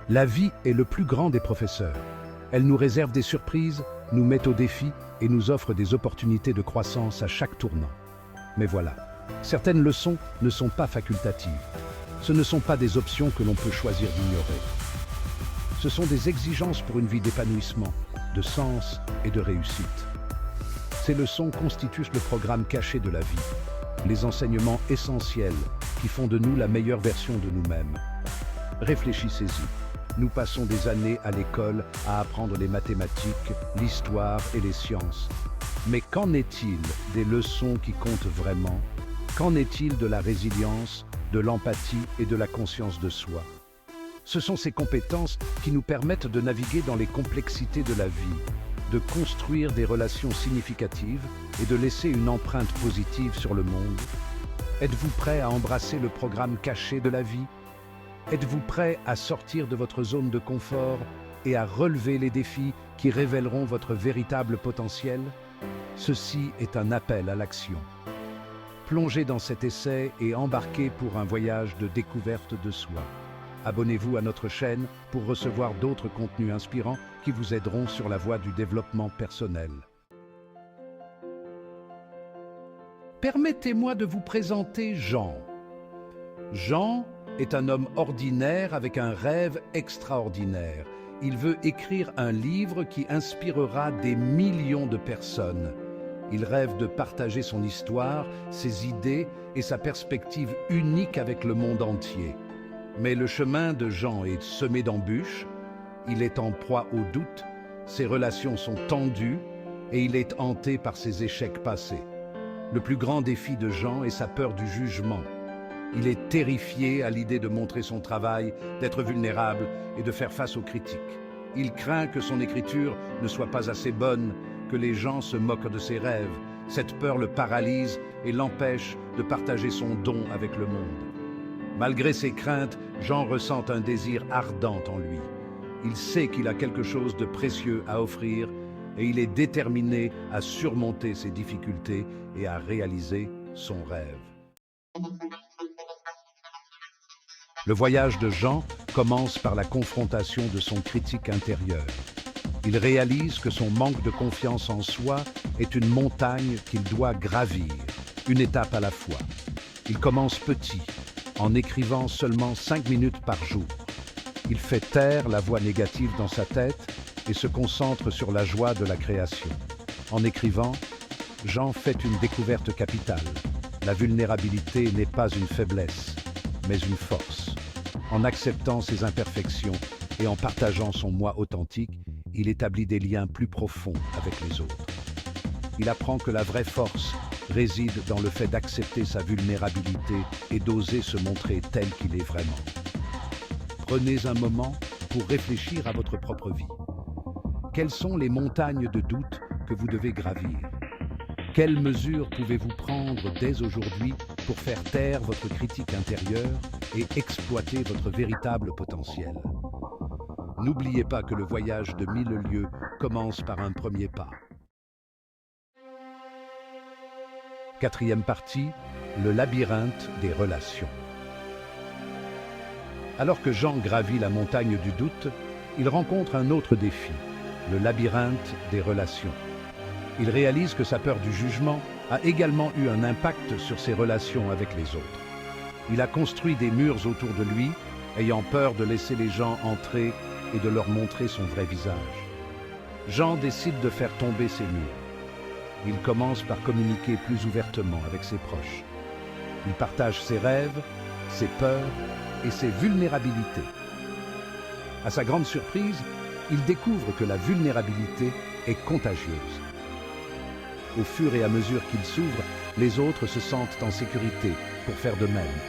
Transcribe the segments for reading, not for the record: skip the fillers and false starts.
La vie est le plus grand des professeurs. Elle nous réserve des surprises, nous met au défi et nous offre des opportunités de croissance à chaque tournant. Mais voilà, certaines leçons ne sont pas facultatives. Ce ne sont pas des options que l'on peut choisir d'ignorer. Ce sont des exigences pour une vie d'épanouissement, de sens et de réussite. Ces leçons constituent le programme caché de la vie, les enseignements essentiels qui font de nous la meilleure version de nous-mêmes. Réfléchissez-y. Nous passons des années à l'école à apprendre les mathématiques, l'histoire et les sciences. Mais qu'en est-il des leçons qui comptent vraiment? Qu'en est-il de la résilience, de l'empathie et de la conscience de soi? Ce sont ces compétences qui nous permettent de naviguer dans les complexités de la vie, de construire des relations significatives et de laisser une empreinte positive sur le monde. Êtes-vous prêt à embrasser le programme caché de la vie? Êtes-vous prêt à sortir de votre zone de confort et à relever les défis qui révéleront votre véritable potentiel? Ceci est un appel à l'action. Plongez dans cet essai et embarquez pour un voyage de découverte de soi. Abonnez-vous à notre chaîne pour recevoir d'autres contenus inspirants qui vous aideront sur la voie du développement personnel. Permettez-moi de vous présenter Jean. Jean est un homme ordinaire avec un rêve extraordinaire. Il veut écrire un livre qui inspirera des millions de personnes. Il rêve de partager son histoire, ses idées et sa perspective unique avec le monde entier. Mais le chemin de Jean est semé d'embûches, il est en proie au doute, ses relations sont tendues et il est hanté par ses échecs passés. Le plus grand défi de Jean est sa peur du jugement. Il est terrifié à l'idée de montrer son travail, d'être vulnérable et de faire face aux critiques. Il craint que son écriture ne soit pas assez bonne, que les gens se moquent de ses rêves. Cette peur le paralyse et l'empêche de partager son don avec le monde. Malgré ses craintes, Jean ressent un désir ardent en lui. Il sait qu'il a quelque chose de précieux à offrir et il est déterminé à surmonter ses difficultés et à réaliser son rêve. Le voyage de Jean commence par la confrontation de son critique intérieur. Il réalise que son manque de confiance en soi est une montagne qu'il doit gravir, une étape à la fois. Il commence petit, en écrivant seulement 5 minutes par jour. Il fait taire la voix négative dans sa tête et se concentre sur la joie de la création. En écrivant, Jean fait une découverte capitale. La vulnérabilité n'est pas une faiblesse, mais une force. En acceptant ses imperfections et en partageant son moi authentique, il établit des liens plus profonds avec les autres. Il apprend que la vraie force réside dans le fait d'accepter sa vulnérabilité et d'oser se montrer tel qu'il est vraiment. Prenez un moment pour réfléchir à votre propre vie. Quelles sont les montagnes de doute que vous devez gravir? Quelles mesures pouvez-vous prendre dès aujourd'hui pour faire taire votre critique intérieure et exploiter votre véritable potentiel? N'oubliez pas que le voyage de 1000 lieues commence par un premier pas. Quatrième partie, le labyrinthe des relations. Alors que Jean gravit la montagne du doute, il rencontre un autre défi, le labyrinthe des relations. Il réalise que sa peur du jugement a également eu un impact sur ses relations avec les autres. Il a construit des murs autour de lui, ayant peur de laisser les gens entrer et de leur montrer son vrai visage. Jean décide de faire tomber ces murs. Il commence par communiquer plus ouvertement avec ses proches. Il partage ses rêves, ses peurs et ses vulnérabilités. À sa grande surprise, il découvre que la vulnérabilité est contagieuse. Au fur et à mesure qu'il s'ouvre, les autres se sentent en sécurité pour faire de même.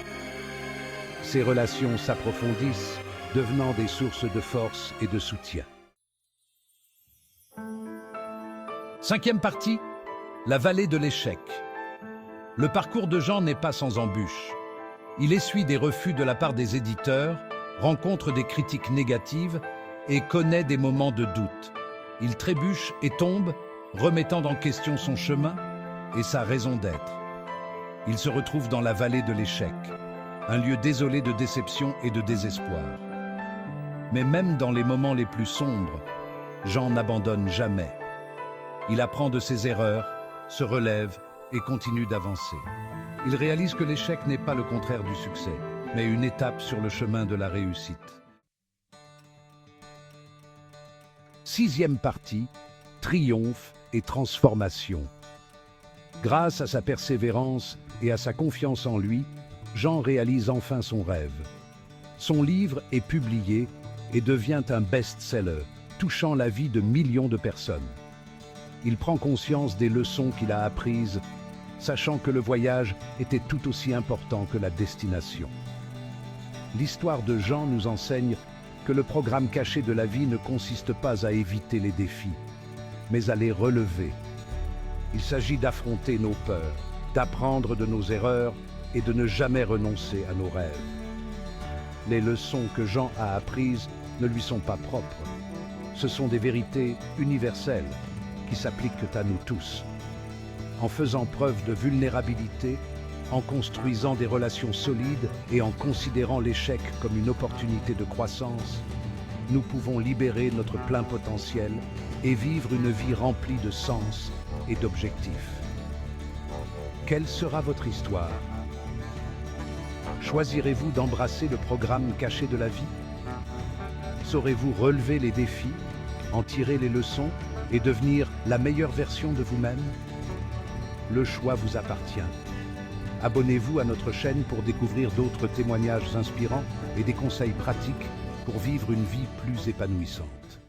Ces relations s'approfondissent, devenant des sources de force et de soutien. Cinquième partie, la vallée de l'échec. Le parcours de Jean n'est pas sans embûches. Il essuie des refus de la part des éditeurs, rencontre des critiques négatives et connaît des moments de doute. Il trébuche et tombe, remettant en question son chemin et sa raison d'être. Il se retrouve dans la vallée de l'échec, un lieu désolé de déception et de désespoir. Mais même dans les moments les plus sombres, Jean n'abandonne jamais. Il apprend de ses erreurs, se relève et continue d'avancer. Il réalise que l'échec n'est pas le contraire du succès, mais une étape sur le chemin de la réussite. Sixième partie, triomphe et transformation. Grâce à sa persévérance et à sa confiance en lui, Jean réalise enfin son rêve. Son livre est publié et devient un best-seller, touchant la vie de millions de personnes. Il prend conscience des leçons qu'il a apprises, sachant que le voyage était tout aussi important que la destination. L'histoire de Jean nous enseigne que le programme caché de la vie ne consiste pas à éviter les défis, mais à les relever. Il s'agit d'affronter nos peurs, d'apprendre de nos erreurs et de ne jamais renoncer à nos rêves. Les leçons que Jean a apprises ne lui sont pas propres. Ce sont des vérités universelles qui s'appliquent à nous tous. En faisant preuve de vulnérabilité, en construisant des relations solides et en considérant l'échec comme une opportunité de croissance, nous pouvons libérer notre plein potentiel et vivre une vie remplie de sens et d'objectifs. Quelle sera votre histoire? Choisirez-vous d'embrasser le programme caché de la vie? Saurez-vous relever les défis, en tirer les leçons et devenir la meilleure version de vous-même? Le choix vous appartient. Abonnez-vous à notre chaîne pour découvrir d'autres témoignages inspirants et des conseils pratiques pour vivre une vie plus épanouissante.